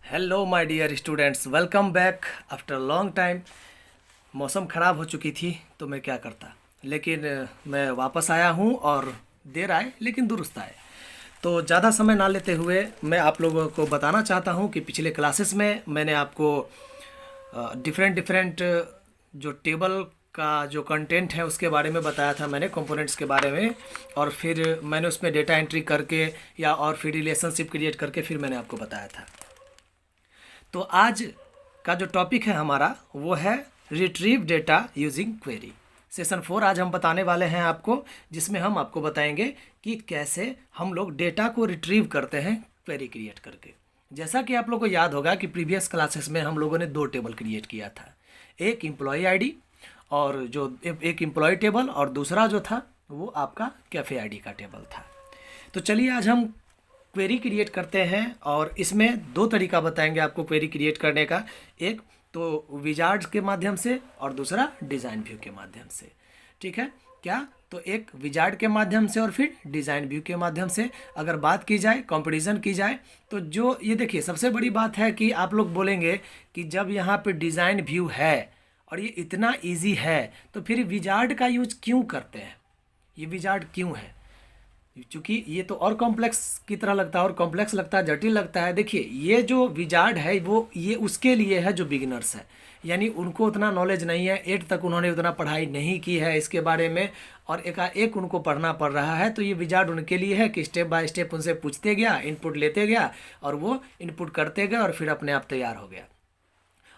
Hello my dear students, welcome back after long time. मौसम ख़राब हो चुकी थी तो मैं क्या करता, लेकिन मैं वापस आया हूँ और देर आए लेकिन दुरुस्त आए। तो ज़्यादा समय ना लेते हुए मैं आप लोगों को बताना चाहता हूँ कि पिछले क्लासेस में मैंने आपको डिफरेंट डिफरेंट जो टेबल का जो कंटेंट है उसके बारे में बताया था, मैंने कंपोनेंट्स के बारे में। और फिर मैंने उसमें डेटा एंट्री करके या और फिर रिलेशनशिप क्रिएट करके फिर मैंने आपको बताया था। तो आज का जो टॉपिक है हमारा वो है retrieve data using query. Session 4 आज हम बताने वाले हैं आपको, जिसमें हम आपको बताएंगे कि कैसे हम लोग डेटा को रिट्रीव करते हैं क्वेरी क्रिएट करके। जैसा कि आप लोग को याद होगा कि प्रीवियस क्लासेस में हम लोगों ने दो टेबल क्रिएट किया था, एक एम्प्लॉय आईडी और जो एक एम्प्लॉय टेबल, और दूसरा जो था वो आपका कैफ़े आईडी का टेबल था। तो चलिए आज हम क्वेरी क्रिएट करते हैं और इसमें दो तरीका बताएंगे आपको क्वेरी क्रिएट करने का। एक तो विजार्ड्स के माध्यम से और दूसरा डिज़ाइन व्यू के माध्यम से। ठीक है क्या? तो एक विजार्ड के माध्यम से और फिर डिज़ाइन व्यू के माध्यम से। अगर बात की जाए, कंपैरिजन की जाए, तो जो ये देखिए सबसे बड़ी बात है कि आप लोग बोलेंगे कि जब यहाँ पे डिज़ाइन व्यू है और ये इतना ईजी है तो फिर विजार्ड का यूज क्यों करते हैं, ये विजार्ड क्यों है? क्योंकि ये तो और कॉम्प्लेक्स की तरह लगता है, और कॉम्प्लेक्स लगता है, जटिल लगता है। देखिए ये जो विजार्ड है वो ये उसके लिए है जो बिगिनर्स है, यानी उनको उतना नॉलेज नहीं है, 8 तक उन्होंने उतना पढ़ाई नहीं की है इसके बारे में और एकाएक उनको पढ़ना पड़ रहा है। तो ये विजार्ड उनके लिए है कि स्टेप बाय स्टेप उनसे पूछते गया, इनपुट लेते गया और वो इनपुट करते गए और फिर अपने आप तैयार हो गया।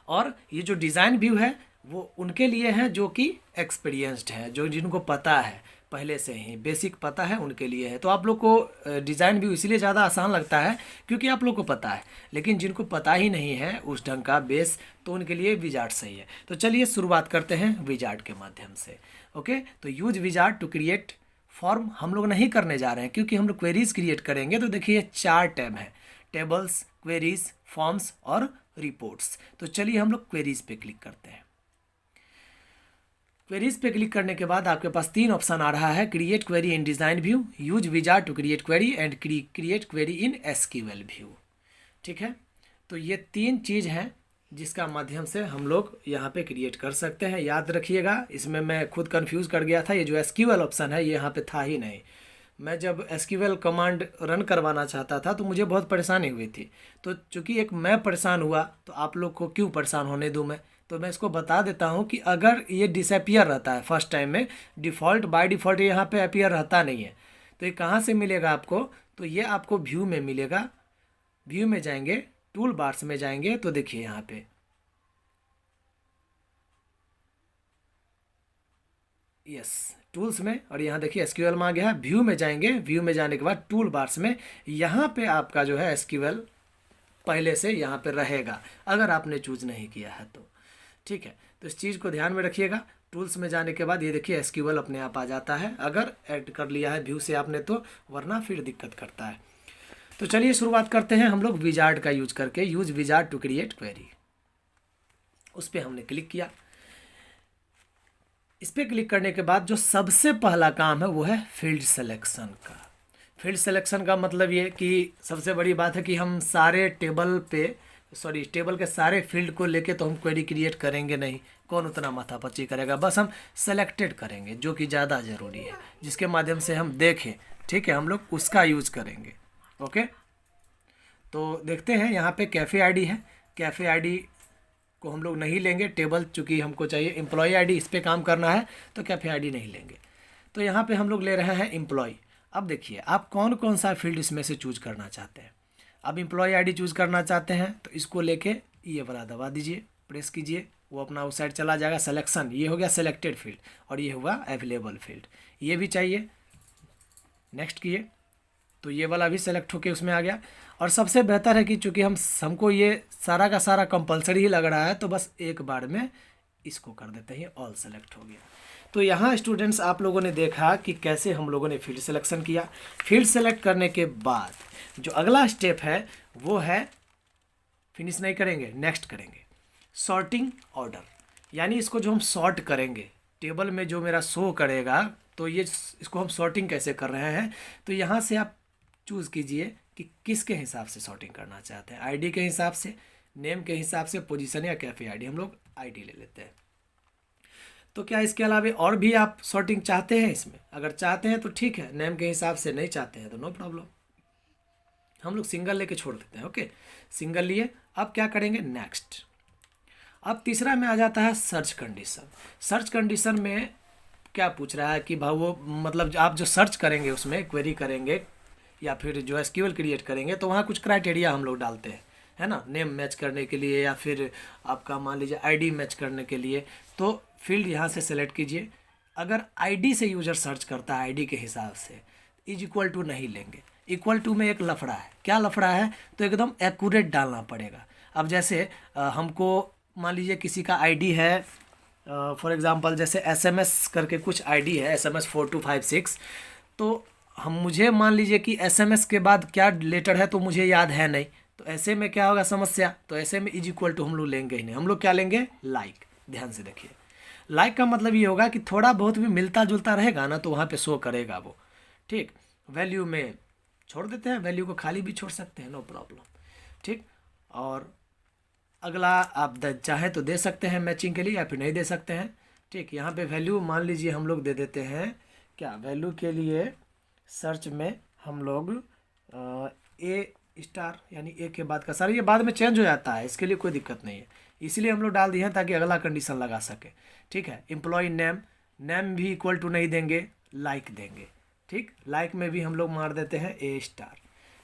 और ये जो डिज़ाइन व्यू है वो उनके लिए है जो कि एक्सपीरियंस्ड है, जो जिनको पता है, पहले से ही बेसिक पता है, उनके लिए है। तो आप लोग को डिज़ाइन व्यू इसलिए ज़्यादा आसान लगता है क्योंकि आप लोग को पता है, लेकिन जिनको पता ही नहीं है उस ढंग का बेस, तो उनके लिए विजार्ड सही है। तो चलिए शुरुआत करते हैं विजार्ड के माध्यम से। ओके, तो use wizard to create form हम लोग नहीं करने जा रहे हैं क्योंकि हम लोग क्वेरीज क्रिएट करेंगे। तो देखिए 4 टैब है, टेबल्स, क्वेरीज, फॉर्म्स और रिपोर्ट्स। तो चलिए हम लोग क्वेरीज पे क्लिक करते हैं। क्वेरीज पे क्लिक करने के बाद आपके पास 3 ऑप्शन आ रहा है, create query in design view, use wizard to create query and create query in SQL view. ठीक है, तो ये 3 चीज़ हैं जिसका माध्यम से हम लोग यहाँ पे क्रिएट कर सकते हैं। याद रखिएगा, इसमें मैं खुद कंफ्यूज कर गया था, ये जो एसक्यूएल ऑप्शन है ये यहाँ पे था ही नहीं। मैं जब एसक्यूएल कमांड रन करवाना चाहता था तो मुझे बहुत परेशानी हुई थी। तो चूँकि एक मैं परेशान हुआ तो आप लोग को क्यों परेशान होने दूँ मैं, तो मैं इसको बता देता हूँ कि अगर ये डिसअपियर रहता है फर्स्ट टाइम में, डिफ़ॉल्ट बाय डिफ़ॉल्ट यहाँ पे अपीयर रहता नहीं है, तो ये कहाँ से मिलेगा आपको? तो ये आपको व्यू में मिलेगा। व्यू में जाएंगे, टूल बार्स में जाएंगे, तो देखिए यहाँ पे यस टूल्स में, और यहाँ देखिए एसक्यूएल में आ गया है। व्यू में जाएंगे, व्यू में जाने के बाद टूल बार्स में यहाँ पे आपका जो है एसक्यूएल पहले से यहाँ पे रहेगा अगर आपने चूज नहीं किया है तो। ठीक है, तो इस चीज़ को ध्यान में रखिएगा। टूल्स में जाने के बाद ये देखिए एसक्यूएल अपने आप आ जाता है अगर ऐड कर लिया है व्यू से आपने तो, वरना फिर दिक्कत करता है। तो चलिए शुरुआत करते हैं हम लोग विजार्ड का यूज करके, use wizard to create query. उस पर हमने क्लिक किया। इस पर क्लिक करने के बाद जो सबसे पहला काम है वो है फील्ड सिलेक्शन का। फील्ड सिलेक्शन का मतलब ये कि सबसे बड़ी बात है कि हम सारे टेबल टेबल के सारे फील्ड को लेके तो हम क्वेरी क्रिएट करेंगे नहीं, कौन उतना माथापच्ची करेगा। बस हम सेलेक्टेड करेंगे जो कि ज़्यादा ज़रूरी है, जिसके माध्यम से हम देखें। ठीक है, हम लोग उसका यूज़ करेंगे। ओके, तो देखते हैं यहाँ पे कैफ़े आईडी है, कैफ़े आईडी को हम लोग नहीं लेंगे। टेबल चूँकि हमको चाहिए एम्प्लॉय आईडी, इस पर काम करना है तो कैफ़े आईडी नहीं लेंगे। तो यहाँ पे हम लोग ले रहे हैं एम्प्लॉय। अब देखिए आप कौन कौन सा फील्ड इसमें से चूज करना चाहते हैं। अब एम्प्लॉय आईडी चूज करना चाहते हैं तो इसको लेके ये वाला दबा दीजिए, प्रेस कीजिए, वो अपना उस साइड चला जाएगा। सिलेक्शन, ये हो गया सेलेक्टेड फील्ड और ये हुआ अवेलेबल फील्ड। ये भी चाहिए, नेक्स्ट किए तो ये वाला भी सेलेक्ट होके उसमें आ गया। और सबसे बेहतर है कि चूँकि हमको ये सारा का सारा कंपलसरी ही लग रहा है तो बस एक बार में इसको कर देते हैं, ऑल सेलेक्ट हो गया। तो यहाँ स्टूडेंट्स आप लोगों ने देखा कि कैसे हम लोगों ने फील्ड सिलेक्शन किया। फील्ड सेलेक्ट करने के बाद जो अगला स्टेप है वो है, फिनिश नहीं करेंगे, नेक्स्ट करेंगे, सॉर्टिंग ऑर्डर। यानी इसको जो हम सॉर्ट करेंगे टेबल में जो मेरा शो करेगा, तो ये इसको हम सॉर्टिंग कैसे कर रहे हैं। तो यहाँ से आप चूज़ कीजिए कि किसके हिसाब से सॉर्टिंग करना चाहते हैं, आईडी के हिसाब से, नेम के हिसाब से, पोजीशन या कैफ़े आईडी। हम लोग आईडी ले लेते हैं। तो क्या इसके अलावा और भी आप सॉर्टिंग चाहते हैं इसमें? अगर चाहते हैं तो ठीक है, नेम के हिसाब से। नहीं चाहते हैं तो नो प्रॉब्लम, हम लोग सिंगल लेके छोड़ देते हैं। ओके, सिंगल लिए। अब क्या करेंगे, नेक्स्ट। अब तीसरा में आ जाता है सर्च कंडीशन। सर्च कंडीशन में क्या पूछ रहा है कि भाई वो मतलब आप जो सर्च करेंगे उसमें क्वेरी करेंगे या फिर जो एसक्यूएल क्रिएट करेंगे तो वहाँ कुछ क्राइटेरिया हम लोग डालते हैं, है ना, नेम मैच करने के लिए या फिर आपका मान लीजिए आईडी मैच करने के लिए। तो फील्ड यहाँ से सेलेक्ट कीजिए। अगर आईडी से यूज़र सर्च करता है, आईडी के हिसाब से, इज इक्वल टू नहीं लेंगे। इक्वल टू में एक लफड़ा है। क्या लफड़ा है? तो एकदम एक्यूरेट डालना पड़ेगा। अब जैसे हमको मान लीजिए किसी का आईडी है, फॉर एग्जांपल जैसे एसएमएस करके कुछ आईडी है, एसएमएस 4256। तो मुझे मान लीजिए कि एसएमएस के बाद क्या लेटर है तो मुझे याद है नहीं, तो ऐसे में क्या होगा समस्या? तो ऐसे में इज इक्वल टू हम लोग लेंगे ही नहीं। हम लोग क्या लेंगे? लाइक। ध्यान से देखिए, लाइक का मतलब ये होगा कि थोड़ा बहुत भी मिलता जुलता रहेगा ना तो वहाँ पे शो करेगा वो। ठीक, वैल्यू में छोड़ देते हैं, वैल्यू को खाली भी छोड़ सकते हैं, नो प्रॉब्लम। ठीक, और अगला आप चाहें तो दे सकते हैं मैचिंग के लिए या फिर नहीं दे सकते हैं। ठीक, यहाँ पे वैल्यू मान लीजिए हम लोग दे देते हैं क्या, वैल्यू के लिए सर्च में हम लोग ए स्टार, यानी ए के बाद का सारा, ये बाद में चेंज हो जाता है, इसके लिए कोई दिक्कत नहीं है, इसीलिए हम लोग डाल दिए हैं ताकि अगला कंडीशन लगा सके। ठीक है, एम्प्लॉय नेम, नेम भी इक्वल टू नहीं देंगे, लाइक देंगे। ठीक, लाइक में भी हम लोग मार देते हैं ए स्टार।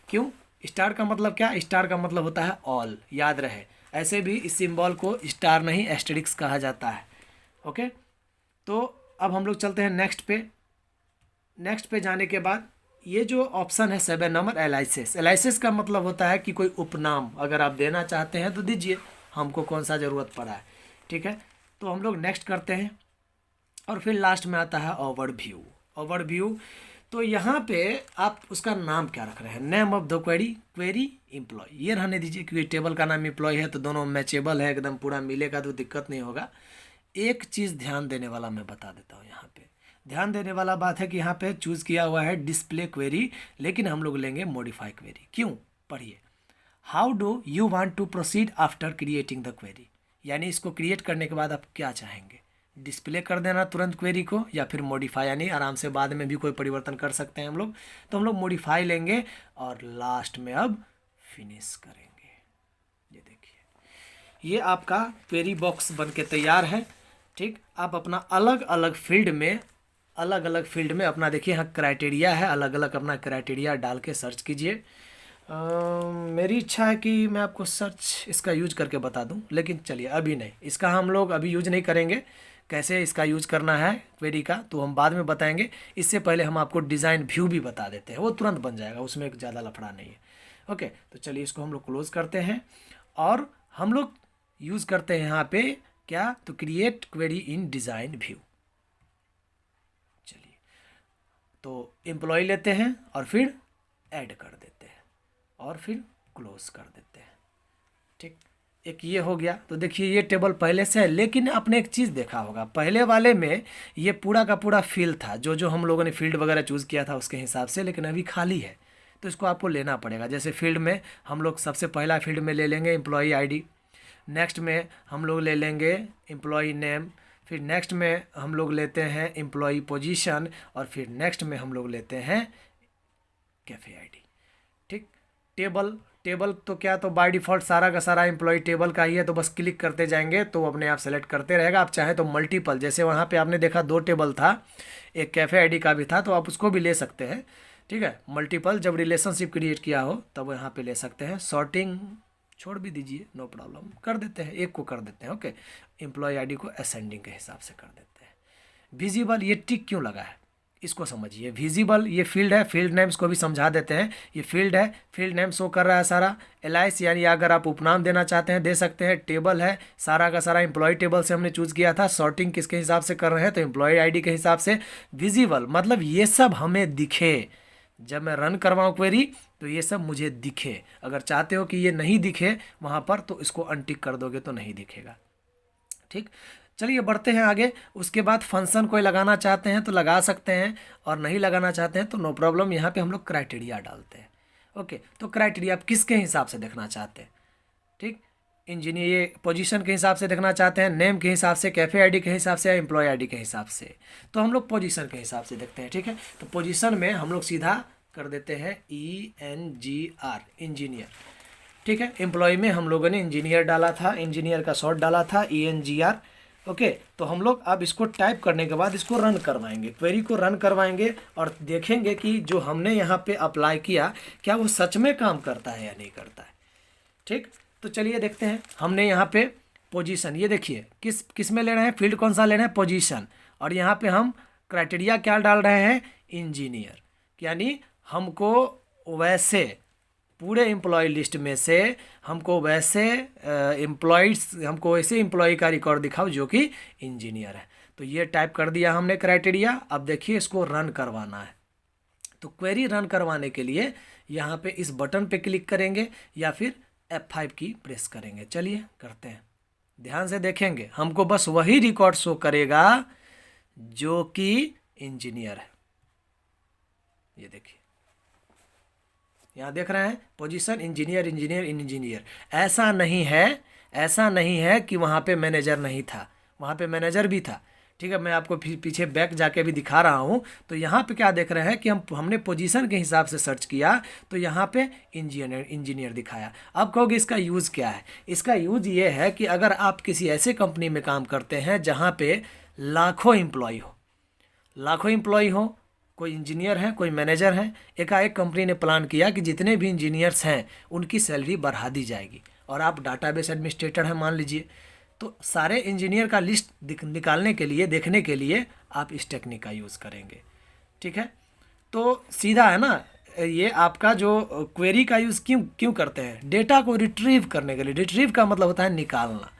क्यों? स्टार का मतलब क्या? स्टार का मतलब होता है ऑल, याद रहे। ऐसे भी इस सिंबल को स्टार नहीं एस्टेरिक्स कहा जाता है। ओके, तो अब हम लोग चलते हैं नेक्स्ट पे। नेक्स्ट पे जाने के बाद ये जो ऑप्शन है 7 नंबर, एलाइसिस। एलाइसिस का मतलब होता है कि कोई उपनाम अगर आप देना चाहते हैं तो दीजिए, हमको कौन सा ज़रूरत पड़ा है। ठीक है, तो हम लोग नेक्स्ट करते हैं और फिर लास्ट में आता है ओवरव्यू। ओवरव्यू, तो यहाँ पे आप उसका नाम क्या रख रहे हैं, name of the query, query employ, ये रहने दीजिए क्योंकि टेबल का नाम एम्प्लॉय है तो दोनों मैचेबल है, एकदम पूरा मिलेगा तो दिक्कत नहीं होगा। एक चीज़ ध्यान देने वाला मैं बता देता हूँ। यहाँ पे ध्यान देने वाला बात है कि यहाँ पे चूज़ किया हुआ है डिस्प्ले क्वेरी, लेकिन हम लोग लेंगे मॉडिफाई क्वेरी। क्यों? पढ़िए, how do you want to proceed after creating the query, यानी इसको क्रिएट करने के बाद आप क्या चाहेंगे, डिस्प्ले कर देना तुरंत क्वेरी को या फिर मॉडिफाई, यानी आराम से बाद में भी कोई परिवर्तन कर सकते हैं हम लोग। तो हम लोग मॉडिफाई लेंगे और लास्ट में अब फिनिश करेंगे। ये देखिए, ये आपका क्वेरी बॉक्स बन के तैयार है। ठीक, आप अपना अलग अलग फील्ड में अपना देखिए, यहाँ क्राइटेरिया है, अलग अलग अपना क्राइटेरिया डाल के सर्च कीजिए। मेरी इच्छा है कि मैं आपको सर्च इसका यूज करके बता दूं, लेकिन चलिए अभी नहीं, इसका हम लोग अभी यूज नहीं करेंगे। कैसे इसका यूज करना है क्वेरी का तो हम बाद में बताएंगे। इससे पहले हम आपको डिज़ाइन व्यू भी बता देते हैं, वो तुरंत बन जाएगा, उसमें ज़्यादा लफड़ा नहीं है। ओके, तो चलिए इसको हम लोग क्लोज करते हैं और हम लोग यूज़ करते हैं यहाँ पे क्या, तो create query in design view. चलिए, तो एम्प्लॉय लेते हैं और फिर ऐड कर देते हैं और फिर क्लोज कर देते हैं। ठीक, एक ये हो गया। तो देखिए ये टेबल पहले से है, लेकिन आपने एक चीज़ देखा होगा, पहले वाले में ये पूरा का पूरा फील्ड था, जो हम लोगों ने फील्ड वगैरह चूज़ किया था उसके हिसाब से, लेकिन अभी खाली है तो इसको आपको लेना पड़ेगा। जैसे फील्ड में हम लोग सबसे पहला फील्ड में ले लेंगे एम्प्लॉई आईडी, नेक्स्ट में हम लोग ले लेंगे एम्प्लॉई नेम, फिर नेक्स्ट में हम लोग लेते हैं एम्प्लॉई पोजीशन और फिर नेक्स्ट में हम लोग लेते हैं कैफ़े आईडी। ठीक, टेबल तो क्या, तो बाय डिफ़ॉल्ट सारा का सारा एम्प्लॉय टेबल का ही है, तो बस क्लिक करते जाएंगे तो अपने आप सेलेक्ट करते रहेगा। आप चाहें तो मल्टीपल, जैसे वहाँ पे आपने देखा 2 टेबल था, एक कैफ़े आईडी का भी था, तो आप उसको भी ले सकते हैं। ठीक है, मल्टीपल जब रिलेशनशिप क्रिएट किया हो तब यहाँ पे ले सकते हैं। सॉर्टिंग छोड़ भी दीजिए, नो प्रॉब्लम, कर देते हैं, एक को कर देते हैं। ओके, एम्प्लॉय आईडी को असेंडिंग के हिसाब से कर देते हैं। विजिबल, ये टिक क्यों लगा है इसको समझिए। विजिबल ये फील्ड है, फील्ड नेम्स को भी समझा देते हैं। ये फील्ड है, फील्ड नेम शो कर रहा है सारा। एलाइस यानी अगर आप उपनाम देना चाहते हैं दे सकते हैं। टेबल है, सारा का सारा एम्प्लॉय टेबल से हमने चूज़ किया था। सॉर्टिंग किसके हिसाब से कर रहे हैं, तो एम्प्लॉय आईडी के हिसाब से। विजिबल मतलब ये सब हमें दिखे, जब मैं रन करवाऊँ क्वेरी तो ये सब मुझे दिखे। अगर चाहते हो कि ये नहीं दिखे वहाँ पर तो इसको अनटिक कर दोगे तो नहीं दिखेगा। ठीक, चलिए बढ़ते हैं आगे। उसके बाद फंक्शन कोई लगाना चाहते हैं तो लगा सकते हैं और नहीं लगाना चाहते हैं तो नो प्रॉब्लम। यहाँ पे हम लोग क्राइटेरिया डालते हैं। ओके, तो क्राइटेरिया आप किसके हिसाब से देखना चाहते हैं? ठीक, इंजीनियर ये पोजीशन के हिसाब से देखना चाहते हैं, नेम के हिसाब से, कैफ़े आईडी के हिसाब से, या एम्प्लॉय आईडी के हिसाब से? तो हम लोग पोजीशन के हिसाब से देखते हैं। ठीक है, तो पोजीशन में हम लोग सीधा कर देते हैं ENGR, इंजीनियर। ठीक है, एम्प्लॉय में हम लोगों ने इंजीनियर डाला था, इंजीनियर का शॉर्ट डाला था ENGR। ओके, तो हम लोग अब इसको टाइप करने के बाद इसको रन करवाएंगे, क्वेरी को रन करवाएंगे और देखेंगे कि जो हमने यहाँ पे अप्लाई किया क्या वो सच में काम करता है या नहीं करता है। ठीक, तो चलिए देखते हैं। हमने यहाँ पे पोजीशन, ये देखिए किस में ले रहे हैं, फील्ड कौन सा ले रहे हैं, पोजीशन, और यहाँ पे हम क्राइटेरिया क्या डाल रहे हैं, इंजीनियर। यानी हमको वैसे पूरे एम्प्लॉय लिस्ट में से हमको वैसे हमको वैसे एम्प्लॉय का रिकॉर्ड दिखाओ जो कि इंजीनियर है। तो ये टाइप कर दिया हमने क्राइटेरिया। अब देखिए इसको रन करवाना है। तो क्वेरी रन करवाने के लिए यहाँ पे इस बटन पे क्लिक करेंगे या फिर F5 की प्रेस करेंगे। चलिए करते हैं, ध्यान से देखेंगे। हमको बस वही रिकॉर्ड शो करेगा जो कि इंजीनियर है। ये देखिए यहाँ देख रहे हैं पोजीशन इंजीनियर इंजीनियर इंजीनियर। ऐसा नहीं है कि वहाँ पे मैनेजर नहीं था, वहाँ पे मैनेजर भी था। ठीक है, मैं आपको पीछे बैक जाके भी दिखा रहा हूँ। तो यहाँ पे क्या देख रहे हैं कि हमने पोजीशन के हिसाब से सर्च किया तो यहाँ पे इंजीनियर दिखाया। अब कहोगे इसका यूज़ क्या है? इसका यूज़ ये है कि अगर आप किसी ऐसे कंपनी में काम करते हैं जहाँ पे लाखों एम्प्लॉय हो, कोई इंजीनियर है, कोई मैनेजर है, एकाएक कंपनी ने प्लान किया कि जितने भी इंजीनियर्स हैं उनकी सैलरी बढ़ा दी जाएगी, और आप डाटाबेस एडमिनिस्ट्रेटर हैं मान लीजिए, तो सारे इंजीनियर का लिस्ट निकालने के लिए, देखने के लिए आप इस टेक्निक का यूज़ करेंगे। ठीक है, तो सीधा है ना, ये आपका जो क्वेरी का यूज़ क्यों करते हैं, डेटा को रिट्रीव करने के लिए। रिट्रीव का मतलब होता है निकालना,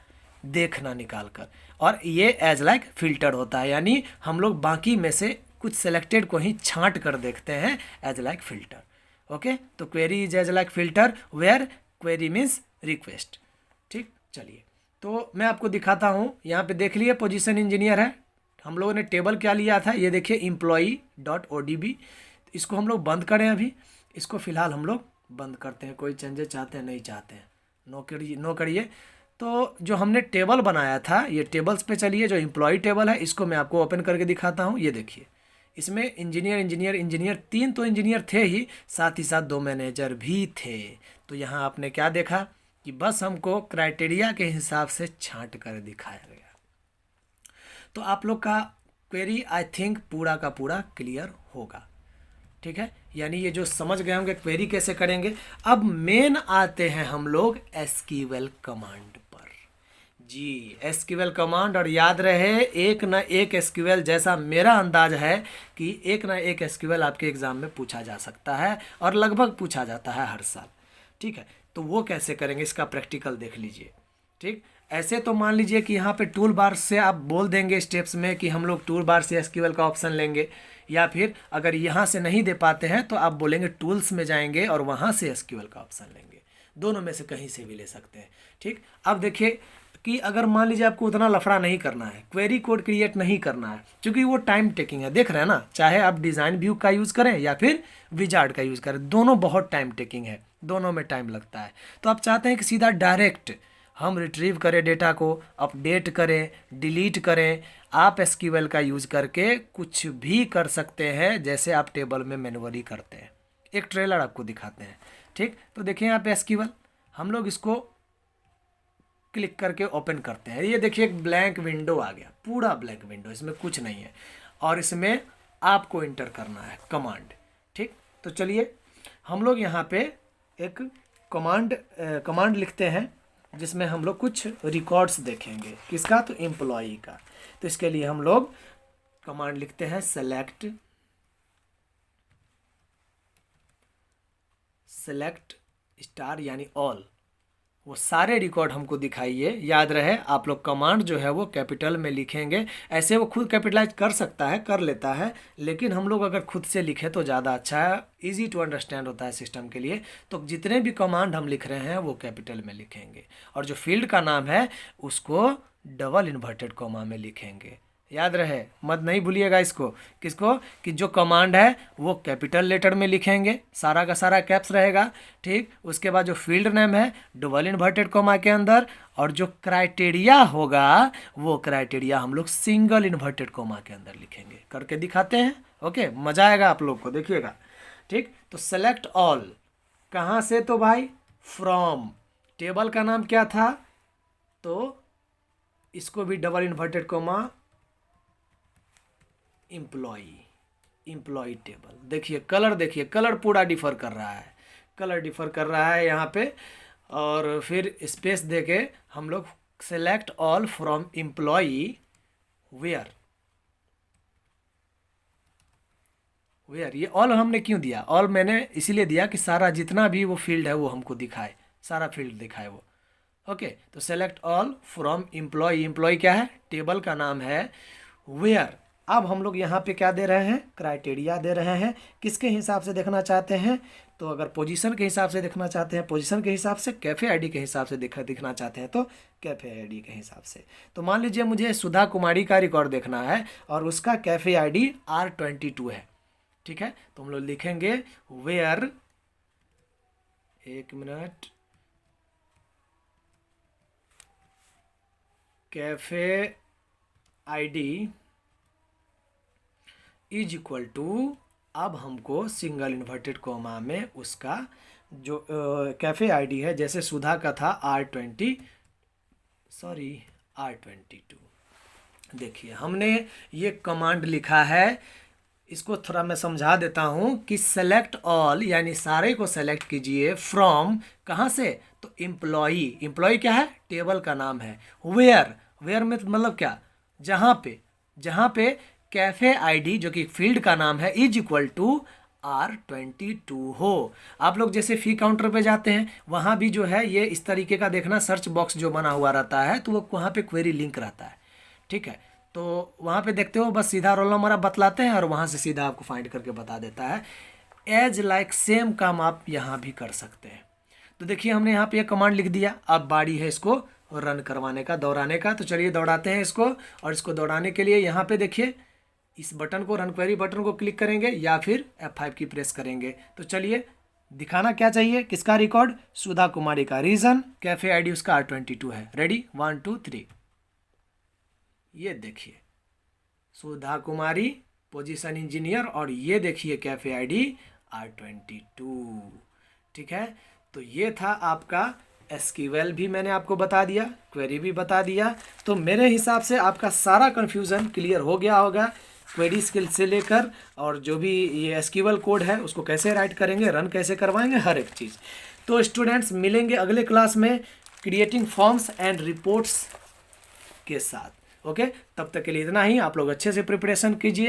देखना निकाल कर, और ये एज लाइक फिल्टर होता है, यानी हम लोग बाकी में से कुछ सेलेक्टेड को ही छांट कर देखते हैं एज लाइक फिल्टर। ओके, तो query is as like filter where query means request. ठीक, चलिए तो मैं आपको दिखाता हूँ। यहाँ पे देख लिए पोजीशन इंजीनियर है। हम लोगों ने टेबल क्या लिया था, ये देखिए employee.odb। इसको हम लोग बंद करें, अभी इसको फ़िलहाल हम लोग बंद करते हैं। कोई चेंजेस चाहते हैं, नहीं चाहते हैं, नो करिए। तो जो हमने टेबल बनाया था, ये टेबल्स पे चलिए, जो एम्प्लॉय टेबल है इसको मैं आपको ओपन करके दिखाता हूँ। ये देखिए इसमें इंजीनियर 3 तो इंजीनियर थे ही, साथ ही साथ 2 मैनेजर भी थे। तो यहाँ आपने क्या देखा कि बस हमको क्राइटेरिया के हिसाब से छांट कर दिखाया गया। तो आप लोग का क्वेरी आई थिंक पूरा का पूरा क्लियर होगा। ठीक है, यानी ये जो समझ गए होंगे क्वेरी कैसे करेंगे। अब मेन आते हैं हम लोग एसक्यूएल कमांड पर। जी, एसक्यूएल कमांड, और याद रहे एक ना एक एसक्यूएल, जैसा मेरा अंदाज है कि एक ना एक एसक्यूएल आपके एग्ज़ाम में पूछा जा सकता है और लगभग पूछा जाता है हर साल। ठीक है, तो वो कैसे करेंगे इसका प्रैक्टिकल देख लीजिए। ठीक, ऐसे तो मान लीजिए कि यहाँ पे टूल बार से आप बोल देंगे स्टेप्स में कि हम लोग टूल बार से एसक्यूएल का ऑप्शन लेंगे, या फिर अगर यहाँ से नहीं दे पाते हैं तो आप बोलेंगे टूल्स में जाएंगे और वहाँ से एसक्यूएल का ऑप्शन लेंगे। दोनों में से कहीं से भी ले सकते हैं। ठीक, अब देखिए कि अगर मान लीजिए आपको उतना लफड़ा नहीं करना है, क्वेरी कोड क्रिएट नहीं करना है, क्योंकि वो टाइम टेकिंग है, देख रहे हैं ना, चाहे आप डिज़ाइन व्यू का यूज़ करें या फिर विजार्ड का यूज़ करें, दोनों बहुत टाइम टेकिंग है, दोनों में टाइम लगता है। तो आप चाहते हैं कि सीधा डायरेक्ट हम रिट्रीव करें डेटा को, अपडेट करें, डिलीट करें। आप एसक्यूएल का यूज़ करके कुछ भी कर सकते हैं, जैसे आप टेबल में मैनुअली करते हैं। एक ट्रेलर आपको दिखाते हैं। ठीक, तो देखिए यहाँ पे एसक्यूएल, हम लोग इसको क्लिक करके ओपन करते हैं। ये देखिए एक ब्लैंक विंडो आ गया, पूरा ब्लैंक विंडो, इसमें कुछ नहीं है, और इसमें आपको इंटर करना है कमांड। ठीक, तो चलिए हम लोग यहाँ पे एक कमांड लिखते हैं जिसमें हम लोग कुछ रिकॉर्ड्स देखेंगे। किसका? तो एम्प्लॉई का। तो इसके लिए हम लोग कमांड लिखते हैं सेलेक्ट स्टार यानी ऑल, वो सारे रिकॉर्ड हमको दिखाइए। याद रहे आप लोग कमांड जो है वो कैपिटल में लिखेंगे। ऐसे वो खुद कैपिटलाइज कर सकता है, कर लेता है, लेकिन हम लोग अगर खुद से लिखें तो ज़्यादा अच्छा है, इजी टू अंडरस्टैंड होता है सिस्टम के लिए। तो जितने भी कमांड हम लिख रहे हैं वो कैपिटल में लिखेंगे, और जो फील्ड का नाम है उसको डबल इन्वर्टेड कॉमा में लिखेंगे। याद रहे, मत नहीं भूलिएगा इसको। किसको? कि जो कमांड है वो कैपिटल लेटर में लिखेंगे, सारा का सारा कैप्स रहेगा, ठीक। उसके बाद जो फील्ड नेम है डबल इन्वर्टेड कोमा के अंदर, और जो क्राइटेरिया होगा वो क्राइटेरिया हम लोग सिंगल इन्वर्टेड कोमा के अंदर लिखेंगे। करके दिखाते हैं, ओके, मज़ा आएगा आप लोग को, देखिएगा, ठीक। तो सेलेक्ट ऑल कहाँ से? तो भाई फ्रॉम, टेबल का नाम क्या था? तो इसको भी double inverted coma employee table. देखिए कलर, देखिए कलर पूरा डिफर कर रहा है, कलर डिफर कर रहा है यहाँ पे। और फिर स्पेस देके हम लोग select all from employee where ये ऑल हमने क्यों दिया? ऑल मैंने इसीलिए दिया कि सारा जितना भी वो फील्ड है वो हमको दिखाए, सारा फील्ड दिखाए वो, ओके। तो सेलेक्ट ऑल फ्रॉम एम्प्लॉय क्या है? टेबल का नाम है वेयर। अब हम लोग यहाँ पे क्या दे रहे हैं? क्राइटेरिया दे रहे हैं। किसके हिसाब से देखना चाहते हैं? तो अगर पोजीशन के हिसाब से देखना चाहते हैं पोजीशन के हिसाब से, कैफ़े आईडी के हिसाब से दिखना चाहते हैं तो कैफ़े आईडी के हिसाब से। तो मान लीजिए मुझे सुधा कुमारी का रिकॉर्ड देखना है और उसका कैफ़े आईडी R22 है, ठीक है। तो हम लोग लिखेंगे वेयर, एक minute, cafe ID is equal to, अब हमको सिंगल इन्वर्टेड कोमा में उसका जो कैफ़े आईडी है, जैसे सुधा का था R22। देखिए हमने ये कमांड लिखा है, इसको थोड़ा मैं समझा देता हूँ कि सेलेक्ट ऑल यानी सारे को सेलेक्ट कीजिए फ्रॉम, कहाँ से? तो एम्प्लॉई क्या है? टेबल का नाम है। वेयर में मतलब क्या? जहाँ पे कैफ़े आईडी जो कि फील्ड का नाम है इज इक्वल टू R22 हो। आप लोग जैसे फी काउंटर पे जाते हैं वहाँ भी जो है ये इस तरीके का देखना, सर्च बॉक्स जो बना हुआ रहता है तो वो वहाँ पे क्वेरी लिंक रहता है, ठीक है। तो वहाँ पे देखते हो बस सीधा रोल नंबर आप बतलाते हैं और वहाँ से सीधा आपको फाइंड करके बता देता है। एज लाइक सेम काम आप यहाँ भी कर सकते हैं। तो देखिए हमने यहाँ पे एक कमांड लिख दिया, अब बारी है इसको रन करवाने का, दौड़ाने का। तो चलिए दौड़ाते हैं इसको, और इसको दौड़ाने के लिए यहाँ पे देखिए इस बटन को, रन क्वेरी बटन को क्लिक करेंगे या फिर F5 की प्रेस करेंगे। तो चलिए दिखाना क्या चाहिए? किसका रिकॉर्ड? सुधा कुमारी का। रीज़न कैफ़े आईडी उसका R22 है। रेडी, 1 2 3। ये देखिए सुधा कुमारी पोजीशन इंजीनियर, और ये देखिए कैफ़े आईडी R22, ठीक है। तो ये था आपका एसक्यूएल भी मैंने आपको बता दिया, क्वेरी भी बता दिया। तो मेरे हिसाब से आपका सारा कन्फ्यूज़न क्लियर हो गया होगा, क्वेरी स्किल से लेकर और जो भी ये एसक्यूएल कोड है उसको कैसे राइट करेंगे, रन कैसे करवाएंगे, हर एक चीज़। तो स्टूडेंट्स मिलेंगे अगले क्लास में क्रिएटिंग फॉर्म्स एंड रिपोर्ट्स के साथ, ओके। तब तक के लिए इतना ही, आप लोग अच्छे से प्रिपरेशन कीजिए।